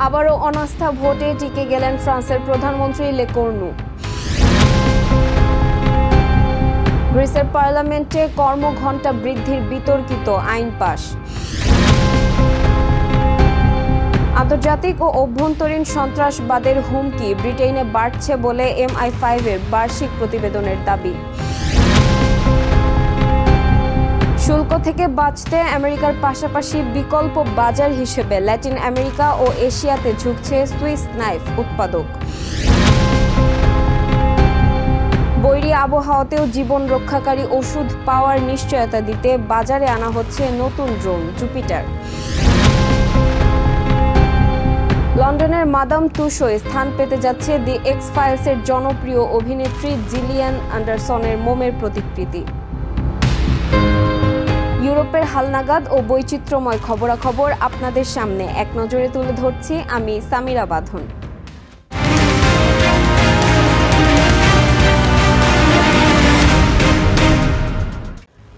আবারও অনাস্থা ভোটে টিকে গেলেন ফ্রান্সের প্রধানমন্ত্রী লেকর্নু। গ্রিসের পার্লামেন্টে কর্মঘণ্টা বৃদ্ধির বিতর্কিত আইন পাস। আন্তর্জাতিক ও অভ্যন্তরীণ সন্ত্রাসবাদের হুমকি ব্রিটেনে বাড়ছে বলে MI5-এর বার্ষিক প্রতিবেদনের দাবি। শুল্ক থেকে বাঁচতে আমেরিকার পাশাপাশি বিকল্প বাজার হিসেবে ল্যাটিন আমেরিকা ও এশিয়াতে ঝুঁকছে সুইস নাইফ উৎপাদক। বৈরী আবহাওয়াতেও জীবন রক্ষাকারী ওষুধ পাওয়ার নিশ্চয়তা দিতে বাজারে আনা হচ্ছে নতুন ড্রোন জুপিটার। লন্ডনের মাদাম তুসোয় স্থান পেতে যাচ্ছে দি এক্স ফাইলসের জনপ্রিয় অভিনেত্রী জিলিয়ান অ্যান্ডারসনের মোমের প্রতিকৃতি। ইউরোপের হালনাগাদ ও বৈচিত্র্যময় খবরাখবর আপনাদের সামনে এক নজরে তুলে ধরছি আমি সামিরা বাঁধন।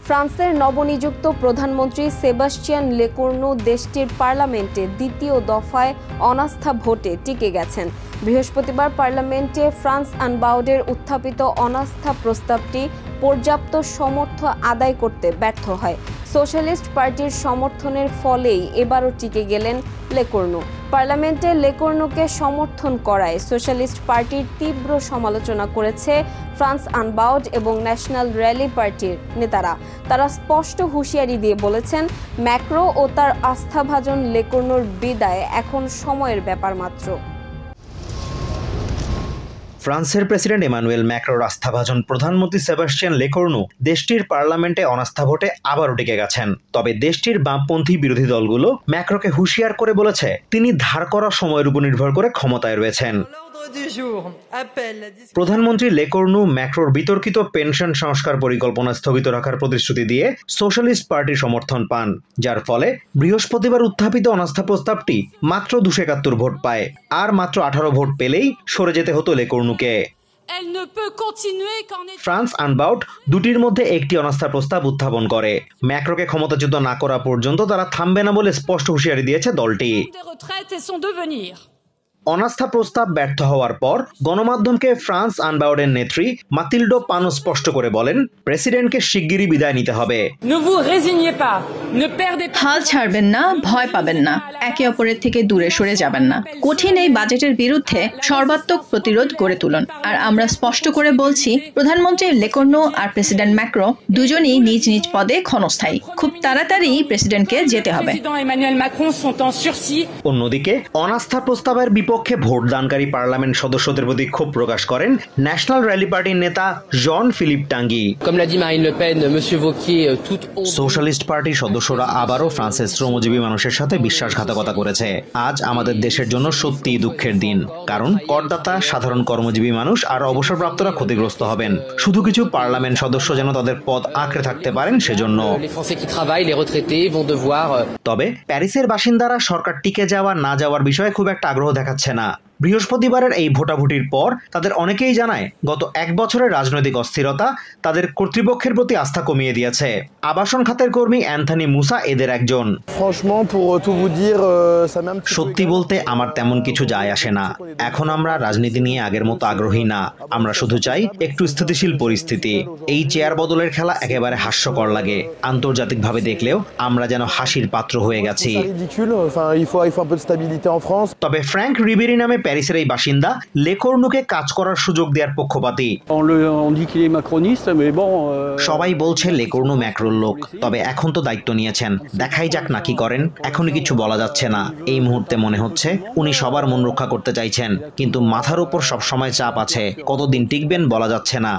ফ্রান্সের নবনিযুক্ত প্রধানমন্ত্রী সেবাস্টিয়ান লেকর্নু দেশটির পার্লামেন্টে দ্বিতীয় দফায় অনাস্থা ভোটে টিকে গেছেন। বৃহস্পতিবার পার্লামেন্টে ফ্রান্স আনবাউডের উত্থাপিত অনাস্থা প্রস্তাবটি পর্যাপ্ত সমর্থন আদায় করতে ব্যর্থ হয়। সোশ্যালিস্ট পার্টির সমর্থনের ফলেই এবারও টিকে গেলেন লেকর্নু। পার্লামেন্টে লেকর্নুকে সমর্থন করায় সোশ্যালিস্ট পার্টির তীব্র সমালোচনা করেছে ফ্রান্স আনবাউড এবং ন্যাশনাল র্যালি পার্টির নেতারা। তারা স্পষ্ট হুঁশিয়ারি দিয়ে বলেছেন, ম্যাক্রো ও তার আস্থাভাজন লেকর্নুর বিদায় এখন সময়ের ব্যাপার মাত্র। ফ্রান্সের প্রেসিডেন্ট ইমানুয়েল ম্যাক্রোর আস্থাভাজন প্রধানমন্ত্রী সেবাস্টিয়ান লেকর্নু দেশটির পার্লামেন্টে অনাস্থা ভোটে আবারও টিকে গেছেন। তবে দেশটির বামপন্থী বিরোধী দলগুলো ম্যাক্রোকে হুঁশিয়ার করে বলেছে তিনি ধার করা সময়ের উপর নির্ভর করে ক্ষমতায় রয়েছেন। প্রধানমন্ত্রী লেকর্নু ম্যাক্রোর বিতর্কিত পেনশন সংস্কার পরিকল্পনা স্থগিত রাখার প্রতিশ্রুতি দিয়ে সোশ্যালিস্ট পার্টির সমর্থন পান, যার ফলে বৃহস্পতিবার উত্থাপিত অনাস্থা প্রস্তাবটি মাত্র 271 ভোট পায়। আর মাত্র 18 ভোট পেলেই সরে যেতে হতো লেকর্নুকে। ফ্রান্স আনবাউড দুটির মধ্যে একটি অনাস্থা প্রস্তাব উত্থাপন করে। ম্যাক্রোকে ক্ষমতাচ্যুত না করা পর্যন্ত তারা থামবে না বলে স্পষ্ট হুঁশিয়ারি দিয়েছে দলটি। অনাস্থা প্রস্তাব ব্যর্থ হওয়ার পর গণমাধ্যমকে ফ্রান্স আনবাউডের নেত্রী মাতিল্ডো পানো স্পষ্ট করে বলেন, প্রেসিডেন্টকে শিগগিরই বিদায় নিতে হবে। হাল ছাড়বেন না, ভয় পাবেন না, একে অপরের থেকে দূরে সরে যাবেন না। কঠিন এই বাজেটের বিরুদ্ধে সর্বাত্মক প্রতিরোধ গড়ে তুলুন। আর আমরা স্পষ্ট করে বলছি, প্রধানমন্ত্রী লেকর্নু আর প্রেসিডেন্ট ম্যাক্রো দুজনই নিজ নিজ পদে ক্ষণস্থায়ী। খুব তাড়াতাড়ি প্রেসিডেন্টকে যেতে হবে। অন্যদিকে অনাস্থা প্রস্তাবের বিপক্ষে ভোটদানকারী পার্লামেন্ট সদস্যদের প্রতি ক্ষোভ প্রকাশ করেন ন্যাশনাল র্যালি পার্টির নেতা জন ফিলিপ টাঙ্গি। সোশ্যালিস্ট পার্টির সদস্যরা আবারও ফ্রান্সের শ্রমজীবী মানুষের সাথে বিশ্বাসঘাতকতা করেছে। আজ আমাদের দেশের জন্য সত্যিই দুঃখের দিন, কারণ করদাতা, সাধারণ কর্মজীবী মানুষ আর অবসরপ্রাপ্তরা ক্ষতিগ্রস্ত হবেন। শুধু কিছু পার্লামেন্ট সদস্য যেন তাদের পদ আঁকড়ে থাকতে পারেন সেজন্য। তবে প্যারিসের বাসিন্দারা সরকার টিকে যাওয়া না যাওয়ার বিষয়ে খুব একটা আগ্রহ দেখাচ্ছে না। বৃহস্পতিবারের এই ভোটাভুটির পর তাদের অনেকেই জানায়, গত 1 বছরের রাজনৈতিক অস্থিরতা তাদের কর্তৃপক্ষের প্রতি আস্থা কমিয়ে দিয়েছে। আবাসন খাতের কর্মী অ্যান্থনি মুসা এদের একজন। সত্যি বলতে আমার তেমন কিছু যায় আসে না। এখন আমরা রাজনীতি নিয়ে আগের মতো আগ্রহী না। আমরা শুধু চাই একটু স্থিতিশীল পরিস্থিতি। এই চেয়ার বদলের খেলা একেবারে হাস্যকর লাগে। আন্তর্জাতিকভাবে দেখলেও আমরা যেন হাসির পাত্র হয়ে গেছি। তবে ফ্র্যাঙ্ক রিবেরি নামে প্যারিসের এই বাসিন্দা লেকর্নুকে কাজ করার সুযোগ দেওয়ার পক্ষপাতী। সবাই বলছে লেকর্নু ম্যাক্রোর লোক, তবে এখন তো দায়িত্ব নিয়েছেন, দেখাই যাক না কি করেন। এখনই কিছু বলা যাচ্ছে না। এই মুহূর্তে মনে হচ্ছে উনি সবার মন রক্ষা করতে চাইছেন, কিন্তু মাথার উপর সবসময় চাপ আছে। কতদিন টিকবেন বলা যাচ্ছে না।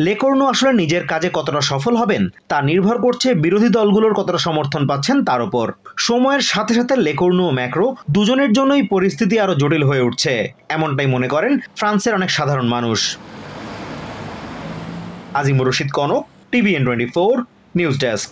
লেকর্নু আসলে নিজের কাজে কতটা সফল হবেন তা নির্ভর করছে বিরোধী দলগুলোর কতটা সমর্থন পাচ্ছেন তার উপর। সময়ের সাথে সাথে লেকর্নু ও ম্যাক্রো দুজনের জন্যই পরিস্থিতি আরো জটিল হয়ে উঠছে, এমনটাই মনে করেন ফ্রান্সের অনেক সাধারণ মানুষ। Azimur Rashid Kanak, TVN24 news desk.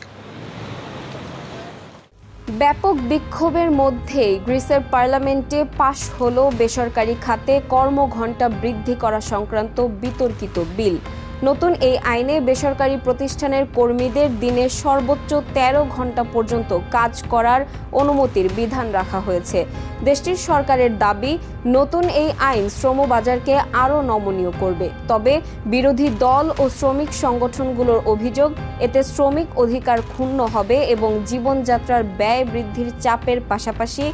ব্যাপক বিক্ষোভের মধ্যেই গ্রিসের পার্লামেন্টে পাশ হলো বেসরকারি খাতে কর্মঘণ্টা বৃদ্ধি করা সংক্রান্ত বিতর্কিত বিল। নতুন এই আইনে বেসরকারি প্রতিষ্ঠানের কর্মীদের দিনে সর্বোচ্চ 13 ঘন্টা পর্যন্ত কাজ করার অনুমতির বিধান রাখা হয়েছে। দেশটির সরকারের দাবি, নতুন এই আইন শ্রমবাজারকে আরও নমনীয় করবে। তবে বিরোধী দল ও শ্রমিক সংগঠনগুলোর অভিযোগ, এতে শ্রমিক অধিকার ক্ষুণ্ণ হবে এবং জীবনযাত্রার ব্যয় বৃদ্ধির চাপের পাশাপাশি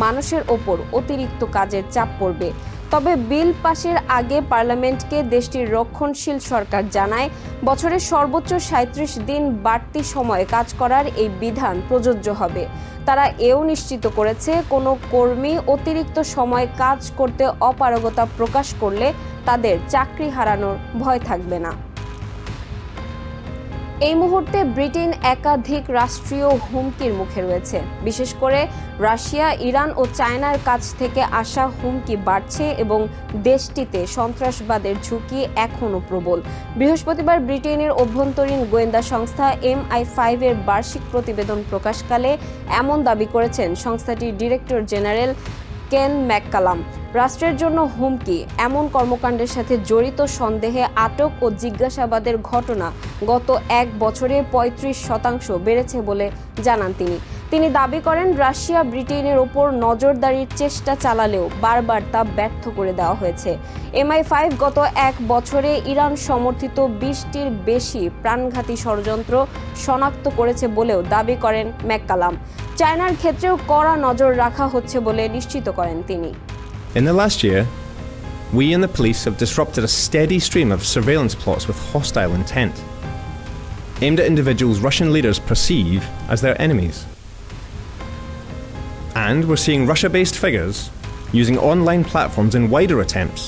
মানুষের ওপর অতিরিক্ত কাজের চাপ পড়বে। তবে বিল পাশের আগে পার্লামেন্টকে দেশটির রক্ষণশীল সরকার জানায়, বছরের সর্বোচ্চ 37 দিন বাড়তি সময়ে কাজ করার এই বিধান প্রযোজ্য হবে। তারা এও নিশ্চিত করেছে, কোনো কর্মী অতিরিক্ত সময় কাজ করতে অপারগতা প্রকাশ করলে তাদের চাকরি হারানোর ভয় থাকবে না। এই মুহূর্তে ব্রিটেন একাধিক রাষ্ট্রীয় হুমকির মুখে রয়েছে। বিশেষ করে রাশিয়া, ইরান ও চায়নার কাছ থেকে আসা হুমকি বাড়ছে এবং দেশটিতে সন্ত্রাসবাদের ঝুঁকি এখনও প্রবল। বৃহস্পতিবার ব্রিটেনের অভ্যন্তরীণ গোয়েন্দা সংস্থা MI5 এর বার্ষিক প্রতিবেদন প্রকাশকালে এমন দাবি করেছেন সংস্থাটির ডিরেক্টর জেনারেল কেন ম্যাককালাম। রাষ্ট্রের জন্য হুমকি, এমন কর্মকাণ্ডের সাথে জড়িত সন্দেহে আটক ও জিজ্ঞাসাবাদের ঘটনা গত 1 বছরে 35% বেড়েছে বলে জানান তিনি। তিনি দাবি করেন, রাশিয়া ব্রিটেনের ওপর নজরদারির চেষ্টা চালালেও বারবার তা ব্যর্থ করে দেওয়া হয়েছে। MI5 গত 1 বছরে ইরান সমর্থিত 20টির বেশি প্রাণঘাতী ষড়যন্ত্র শনাক্ত করেছে বলেও দাবি করেন ম্যাককালাম। চায়নার ক্ষেত্রেও কড়া নজর রাখা হচ্ছে বলে নিশ্চিত করেন তিনি। In the last year, we and the police have disrupted a steady stream of surveillance plots with hostile intent, aimed at individuals Russian leaders perceive as their enemies. And we're seeing Russia-based figures using online platforms in wider attempts.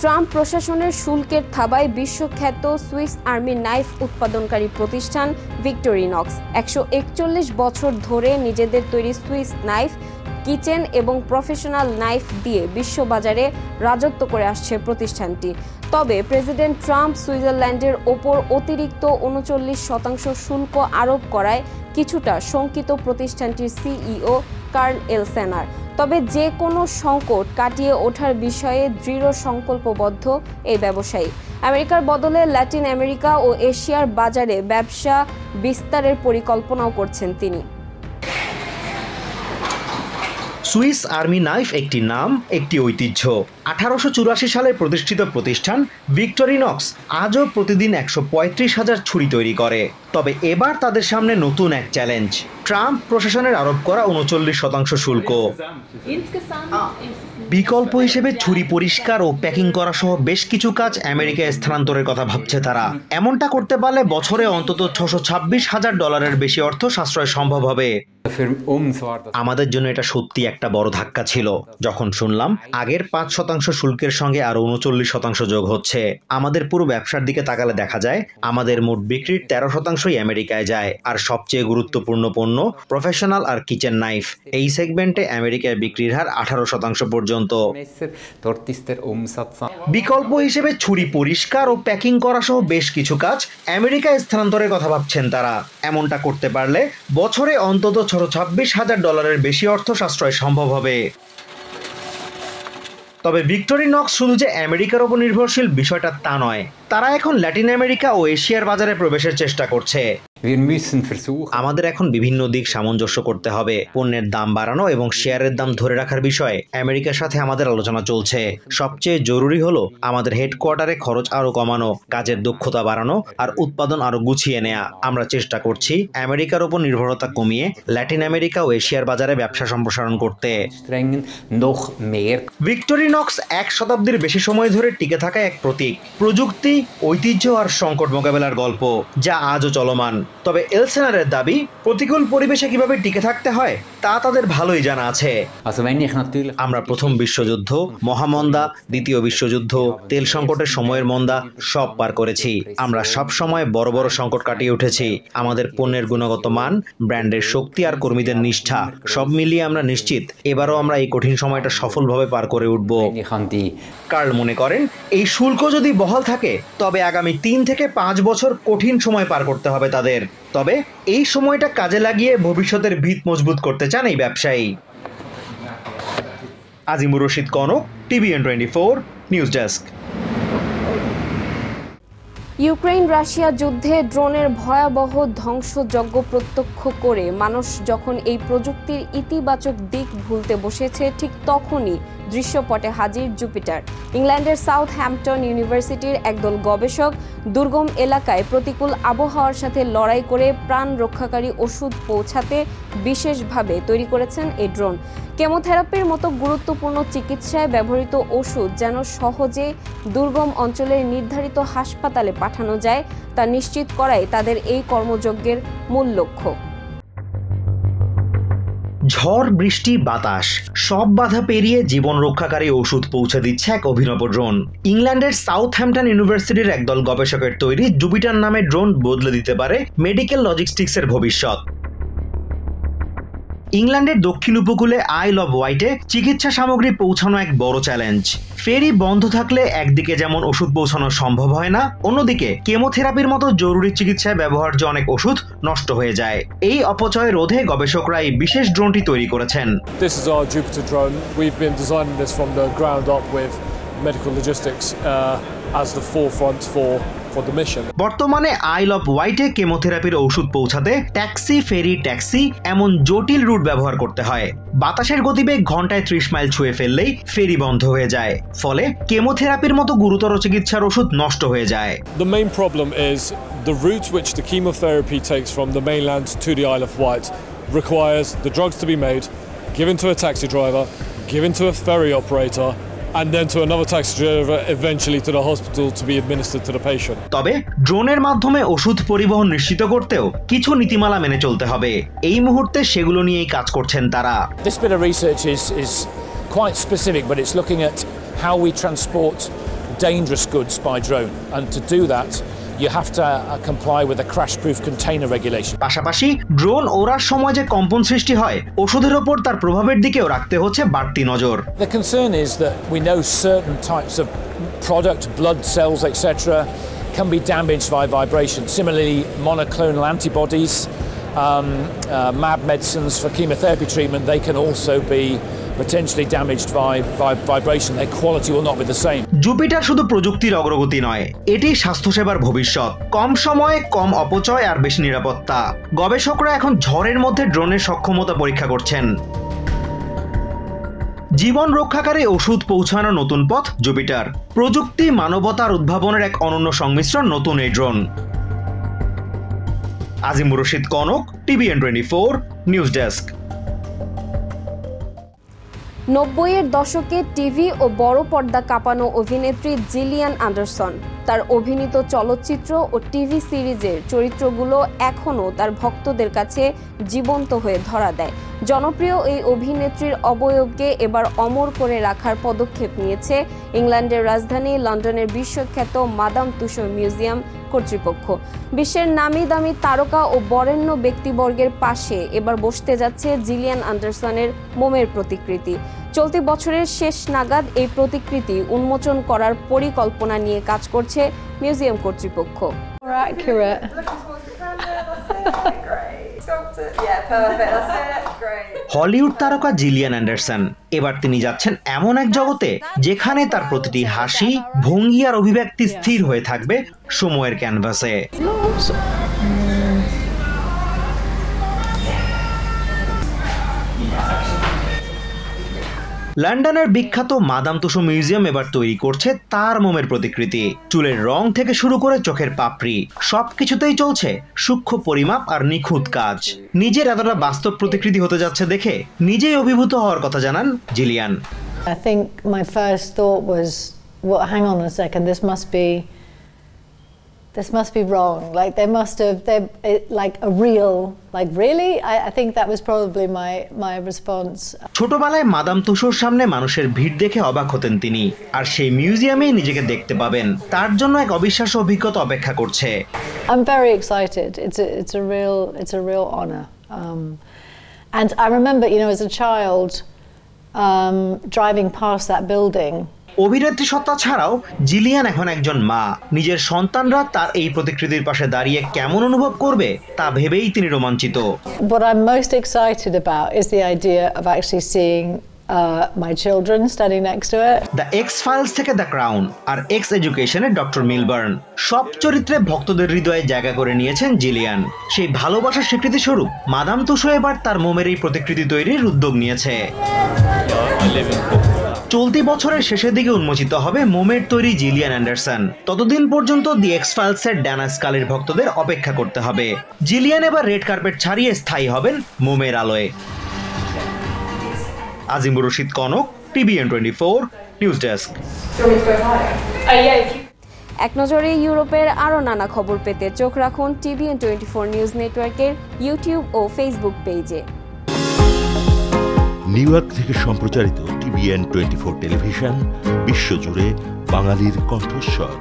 Trump প্রশাসনের শুল্কের থাবায় বিশ্বখ্যাত Swiss army knife উৎপাদনকারী প্রতিষ্ঠান ভিক্টোরিনক্স 141 বছর ধরে নিজেদের তৈরি Swiss knife, kitchen এবং প্রফেশনাল নাইফ দিয়ে বিশ্ববাজারে রাজত্ব করে আসছে প্রতিষ্ঠানটি। তবে প্রেসিডেন্ট ট্রাম্প সুইজারল্যান্ডের ওপর অতিরিক্ত 39% শুল্ক আরোপ করায় কিছুটা শঙ্কিত প্রতিষ্ঠানটির CEO কার্ল এলসেনার। তবে যে কোনো সংকট কাটিয়ে ওঠার বিষয়ে দৃঢ় সংকল্পবদ্ধ এই ব্যবসায়ী। আমেরিকার বদলে ল্যাটিন আমেরিকা ও এশিয়ার বাজারে ব্যবসা বিস্তারের পরিকল্পনাও করছেন তিনি। সুইস আর্মি নাইফ একটি নাম, একটি ঐতিহ্য। 1884 সালে প্রতিষ্ঠিত প্রতিষ্ঠান ভিক্টোরিনক্স আজও প্রতিদিন 135,000 ছুরি তৈরি করে। তবে এবার তাদের সামনে নতুন এক চ্যালেঞ্জ, ট্রাম্প প্রশাসনের আরোপ করা 39% শুল্ক। বিকল্প হিসেবে ছুরি পরিষ্কার ও প্যাকিং করা সহ বেশ কিছু কাজ আমেরিকায় স্থানান্তরের কথা ভাবছে তারা। এমনটা করতে পারলে বছরে অন্তত $626,000 বেশি অর্থ সাশ্রয় সম্ভব হবে। আমাদের জন্য এটা সত্যি একটা বড় ধাক্কা ছিল যখন শুনলাম আগের 5% শুল্কের সঙ্গে আরো 39% যোগ হচ্ছে। আমাদের পুরো ব্যবসার দিকে তাকালে দেখা যায় আমাদের মোট বিক্রির 13%ই আমেরিকায় যায়। আর সবচেয়ে গুরুত্বপূর্ণ পণ্য প্রফেশনাল আর কিচেন নাইফ, এই সেগমেন্টে আমেরিকায় বিক্রির হার 18% পর্যন্ত। বিকল্প হিসেবে ছুরি পরিষ্কার ও প্যাকিং করা সহ বেশ কিছু কাজ আমেরিকায় স্থানান্তরের কথা ভাবছেন তারা। এমনটা করতে পারলে বছরে অন্তত $26,000 বেশি অর্থ সাশ্রয় সম্ভব হবে। তবে ভিক্টোরিনক্স শুধু যে আমেরিকার উপর নির্ভরশীল বিষয়টা তা নয়, তারা এখন ল্যাটিন আমেরিকা ও এশিয়ার বাজারে প্রবেশের চেষ্টা করছে। আমাদের এখন বিভিন্ন দিক সামঞ্জস্য করতে হবে। পণ্যের দাম বাড়ানো এবং শেয়ারের দাম ধরে রাখার বিষয়ে আমেরিকার সাথে আমাদের আলোচনা চলছে। সবচেয়ে জরুরি হলো আমাদের হেডকোয়ার্টারে খরচ আরো কমানো, কাজের দক্ষতা বাড়ানো আর উৎপাদন আরো গুছিয়ে নেওয়া। আমরা চেষ্টা করছি আমেরিকার উপর নির্ভরতা কমিয়ে ল্যাটিন আমেরিকা ও এশিয়ার বাজারে ব্যবসা সম্প্রসারণ করতে। ভিক্টোরিনক্স 1 শতাব্দীর বেশি সময় ধরে টিকে থাকা এক প্রতীক, প্রযুক্তি, ঐতিহ্য আর সংকট মোকাবেলার গল্প, যা আজও চলমান। তবে এলসেনারের দাবি, প্রতিকূল পরিবেশে কিভাবে টিকে থাকতে হয় তা তাদের ভালোই জানা আছে। আমরা প্রথম বিশ্বযুদ্ধ, মহামন্দা, দ্বিতীয় বিশ্বযুদ্ধ, তেল সংকটের সময়ের মন্দা সব পার করেছি। আমরা সব সময় বড় বড় সংকট কাটিয়ে উঠেছি। আমাদের পণ্যের গুণগত মান, ব্র্যান্ডের শক্তি আর কর্মীদের নিষ্ঠা সব মিলিয়ে আমরা নিশ্চিত এবারও আমরা এই কঠিন সময়টা সফলভাবে পার করে উঠব। কার্ল মনে করেন, এই শুল্ক যদি বহাল থাকে তবে আগামী 3 থেকে 5 বছর কঠিন সময় পার করতে হবে তাদের। তবে এই সময়টা কাজে লাগিয়ে ভবিষ্যতের ভিত মজবুত করতে চান এই ব্যবসায়ী। Azimur Rashid Kanak, TVN24 news desk. Ukraine Russia যুদ্ধে ড্রোনের ভয়াবহ ধ্বংসযজ্ঞ প্রত্যক্ষ করে মানুষ যখন এই প্রযুক্তির ইতিবাচক দিক ভুলতে বসেছে, ঠিক তখনই দৃশ্যপটে হাজির জুপিটার। ইংল্যান্ডের সাউথহ্যাম্পটন ইউনিভার্সিটির একদল গবেষক দুর্গম এলাকায় প্রতিকূল আবহাওয়ার সাথে লড়াই করে প্রাণ রক্ষাকারী ওষুধ পৌঁছাতে বিশেষভাবে তৈরি করেছেন এই ড্রোন। কেমোথেরাপির মতো গুরুত্বপূর্ণ চিকিৎসায় ব্যবহৃত ওষুধ যেন সহজে দুর্গম অঞ্চলের নির্ধারিত হাসপাতালে পাঠানো যায় তা নিশ্চিত করাই তাদের এই কর্মযজ্ঞের মূল লক্ষ্য। ঝড়, বৃষ্টি, বাতাস সব বাধা পেরিয়ে জীবন রক্ষাকারী ওষুধ পৌঁছে দিচ্ছে এক অভিনব ড্রোন। ইংল্যান্ডের সাউথহ্যাম্পটন ইউনিভার্সিটির একদল গবেষকের তৈরি জুপিটার নামে ড্রোন বদলে দিতে পারে মেডিকেল লজিস্টিক্সের ভবিষ্যৎ। ইংল্যান্ডের দক্ষিণ উপকূলে আইল অব ওয়াইটে চিকিৎসা সামগ্রী পৌঁছানো এক বড় চ্যালেঞ্জ। ফেরি বন্ধ থাকলে একদিকে যেমন ওষুধ পৌঁছানো সম্ভব হয় না, অন্যদিকে কেমোথেরাপির মতো জরুরি চিকিৎসায় ব্যবহার্য অনেক ওষুধ নষ্ট হয়ে যায়। এই অপচয় রোধে গবেষকরা এই বিশেষ ড্রোনটি তৈরি করেছেন। This is our Jupiter drone. We've been designing this from the ground up with medical logistics as the forefront for the mission. বর্তমানে আইল অব ওয়াইটে কেমোথেরাপির ওষুধ পৌঁছাতে ট্যাক্সি, ফেরি, ট্যাক্সি এমন জটিল রুট ব্যবহার করতে হয়। বাতাসের গতিবেগ ঘন্টায় 30 মাইল ছুঁয়ে ফেললেই ফেরি বন্ধ হয়ে যায়, ফলে কেমোথেরাপির মতো গুরুতর চিকিৎসার ওষুধ নষ্ট হয়ে যায়। The main problem is the route which the chemotherapy takes from the mainland to the Isle of Wight requires the drugs to be made, given to a taxi driver, given to a ferry operator, and then to another taxi driver, eventually to the hospital to be administered to the patient. তবে ড্রোনের মাধ্যমে ওষুধ পরিবহন নিশ্চিত করতেও কিছু নীতিমালা মেনে চলতে হবে। এই মুহূর্তে সেগুলো নিয়েই কাজ করছেন তারা। This bit of research is quite specific, but it's looking at how we transport dangerous goods by drone, and to do that you have to comply with a crash-proof container regulation. পাশাপাশি drone ওড়ার সময় যে কম্পন সৃষ্টি হয়, ওষুধের ওপর তার প্রভাবের দিকেও রাখতে হচ্ছে বাড়তি নজর। The concern is that we know certain types of product, blood cells, etc., can be damaged by vibration. Similarly, monoclonal antibodies, MAB medicines for chemotherapy treatment, they can also be potentially damaged by vibration. Their quality will not be the same. Jupiter শুধু প্রযুক্তির অগ্রগতি নয়, এটি স্বাস্থ্যসেবার ভবিষ্যৎ। কম সময়ে কম অপচয় আর বেশি নিরাপত্তা। গবেষকরা এখন ঝড়ের মধ্যে ড্রোনের সক্ষমতা পরীক্ষা করছেন। জীবন রক্ষাকারী ওষুধ পৌঁছানোর নতুন পথ জুপিটার। প্রযুক্তি, মানবতার উদ্ভাবনের এক অনন্য সংমিশ্রণ নতুন এই drone. Azimur Rashid Kanak, TVN 24 news desk. 90-এর দশকে টিভি ও বড় পর্দা কাঁপানো অভিনেত্রী জিলিয়ান অ্যান্ডারসন তার অভিনীত চলচ্চিত্র ও টিভি সিরিজের চরিত্রগুলো এখনও তার ভক্তদের কাছে জীবন্ত হয়ে ধরা দেয়। জনপ্রিয় এই অভিনেত্রীর অবয়বকে এবার অমর করে রাখার পদক্ষেপ নিয়েছে ইংল্যান্ডের রাজধানী লন্ডনের বিশ্বখ্যাত মাদাম তুসো মিউজিয়াম কর্তৃপক্ষ। বিশ্বের নামি দামি তারকা ও বরেণ্য ব্যক্তিবর্গের পাশে এবার বসতে যাচ্ছে জিলিয়ান অ্যান্ডারসনের মোমের প্রতিকৃতি। চলতি বছরের শেষ নাগাদ এই প্রতিকৃতি উন্মোচন করার পরিকল্পনা নিয়ে কাজ করছে মিউজিয়াম কর্তৃপক্ষ। হলিউড তারকা জিলিয়ান অ্যান্ডারসন এবার তিনি যাচ্ছেন এমন এক জগতে যেখানে তার প্রতিটি হাসি, ভঙ্গি আর অভিব্যক্তি স্থির হয়ে থাকবে সময়ের ক্যানভাসে। লন্ডনের বিখ্যাত মাদাম তুসো মিউজিয়াম এবার তৈরি করছে তার মোমের প্রতিকৃতি। চুলের রং থেকে শুরু করে চোখের পাপড়ি সবকিছুতেই চলছে সূক্ষ্ম পরিমাপ আর নিখুঁত কাজ। নিজের এতটা বাস্তব প্রতিকৃতি হতে যাচ্ছে দেখে নিজেই অভিভূত হওয়ার কথা জানান জিলিয়ান। I think my first thought was, well, hang on a second, this must be wrong. Like they must have, like a real, like really? I think that was probably my response. ছোটবেলায় madame তুসোর সামনে মানুষের ভিড় দেখে অবাক হতেন তিনি, আর সেই মিউজিয়ামেই নিজেকে দেখতে পাবেন। তার জন্য এক অবিশ্বাস্য অভিজ্ঞতা অপেক্ষা করছে। I'm very excited. It's a real honor. And I remember, you know, as a child, driving past that building. অভিনেত্রী সত্তা ছাড়াও জিলিয়ান এখন একজন মা। নিজের সন্তানরা তার এই প্রতিকৃতির পাশে দাঁড়িয়ে কেমন অনুভব করবে তা ভেবেই তিনি রোমাঞ্চিত। What I'm most excited about is the idea of actually seeing my children studying next to it. The X Files থেকে দ্য ক্রাউন আর এক্স এডুকেশনে ডক্টর মিলবার্ন সব চরিত্রে ভক্তদের হৃদয়ে জায়গা করে নিয়েছেন জিলিয়ান। সেই ভালোবাসার স্বীকৃতি স্বরূপ মাদাম তুসো এবার তার মোমের এই প্রতিকৃতি তৈরির উদ্যোগ নিয়েছে। চলতি বছরের শেষের দিকে উন্মোচিত হবে মোমের তৈরি জিলিয়ান অ্যান্ডারসন। ততদিন পর্যন্ত দি এক্স ফাইলসের ড্যানা স্কালির ভক্তদের অপেক্ষা করতে হবে। জিলিয়ান এবার রেড কার্পেট ছাড়িয়ে স্থায়ী হবেন মোমের আলোয়। Azimur Rashid Kanak, TVN 24 news desk. এক নজরে ইউরোপের আরও নানা খবর পেতে চোখ রাখুন TVN 24 নিউজ নেটওয়ার্কের ইউটিউব ও ফেসবুক পেজে। নিউ ইয়র্ক থেকে সম্প্রচারিত TVN 24 টেলিভিশন বিশ্বজুড়ে বাঙালির কণ্ঠস্বর।